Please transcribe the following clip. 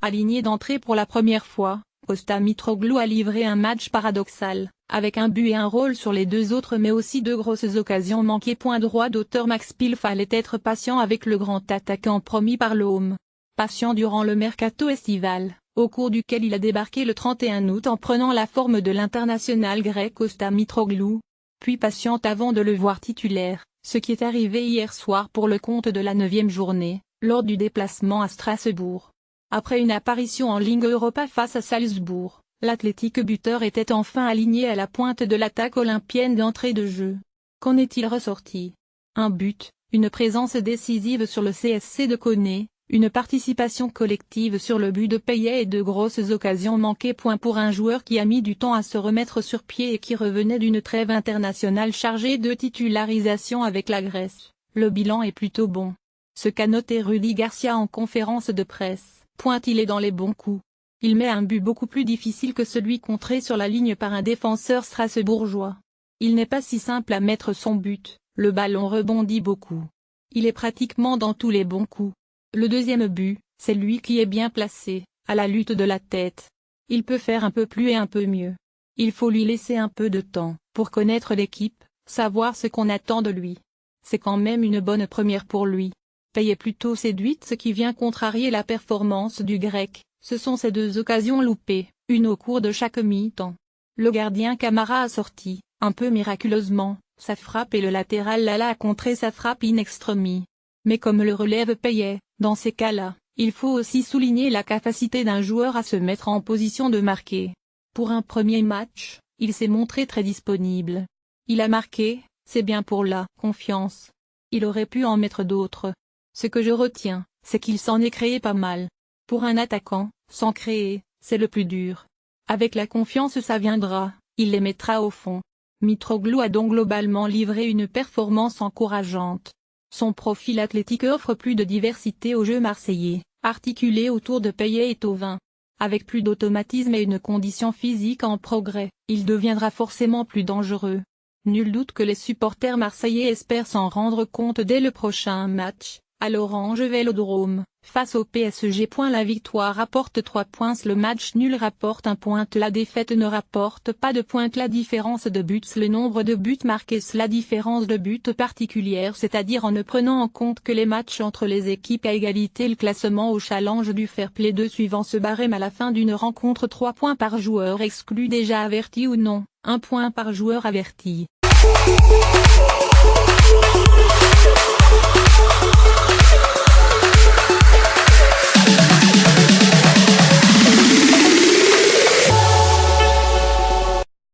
Aligné d'entrée pour la première fois, Costa Mitroglou a livré un match paradoxal, avec un but et un rôle sur les deux autres mais aussi deux grosses occasions manquées. Point droit d'auteur. Max Pil fallait être patient avec le grand attaquant promis par l'OM. Patient durant le mercato estival, au cours duquel il a débarqué le 31 août en prenant la forme de l'international grec Costa Mitroglou. Puis patient avant de le voir titulaire, ce qui est arrivé hier soir pour le compte de la 9e journée, lors du déplacement à Strasbourg. Après une apparition en Ligue Europa face à Salzbourg, l'Athletic buteur était enfin aligné à la pointe de l'attaque olympienne d'entrée de jeu. Qu'en est-il ressorti? Un but, une présence décisive sur le CSC de Koné, une participation collective sur le but de Payet et de grosses occasions manquées. Pour un joueur qui a mis du temps à se remettre sur pied et qui revenait d'une trêve internationale chargée de titularisation avec la Grèce, le bilan est plutôt bon. Ce qu'a noté Rudy Garcia en conférence de presse. Il est dans les bons coups. Il met un but beaucoup plus difficile que celui contré sur la ligne par un défenseur strasbourgeois. Il n'est pas si simple à mettre son but, le ballon rebondit beaucoup. Il est pratiquement dans tous les bons coups. Le deuxième but, c'est lui qui est bien placé, à la lutte de la tête. Il peut faire un peu plus et un peu mieux. Il faut lui laisser un peu de temps, pour connaître l'équipe, savoir ce qu'on attend de lui. C'est quand même une bonne première pour lui. Payet plutôt séduite. Ce qui vient contrarier la performance du Grec, ce sont ces deux occasions loupées, une au cours de chaque mi-temps. Le gardien Camara a sorti, un peu miraculeusement, sa frappe et le latéral Lala a contré sa frappe in extremis. Mais comme le relève Payet, dans ces cas-là, il faut aussi souligner la capacité d'un joueur à se mettre en position de marquer. Pour un premier match, il s'est montré très disponible. Il a marqué, c'est bien pour la confiance. Il aurait pu en mettre d'autres. Ce que je retiens, c'est qu'il s'en est créé pas mal. Pour un attaquant, s'en créer, c'est le plus dur. Avec la confiance ça viendra, il les mettra au fond. Mitroglou a donc globalement livré une performance encourageante. Son profil athlétique offre plus de diversité au jeu marseillais, articulé autour de Payet et Thauvin. Avec plus d'automatisme et une condition physique en progrès, il deviendra forcément plus dangereux. Nul doute que les supporters marseillais espèrent s'en rendre compte dès le prochain match, à l'Orange Vélodrome, face au PSG. La victoire rapporte 3 points, le match nul rapporte 1 point, la défaite ne rapporte pas de points, la différence de buts, le nombre de buts marqués, la différence de buts particulière, c'est-à-dire en ne prenant en compte que les matchs entre les équipes à égalité. Le classement au challenge du fair play 2 suivant ce barème à la fin d'une rencontre. 3 points par joueur exclu déjà averti ou non, 1 point par joueur averti.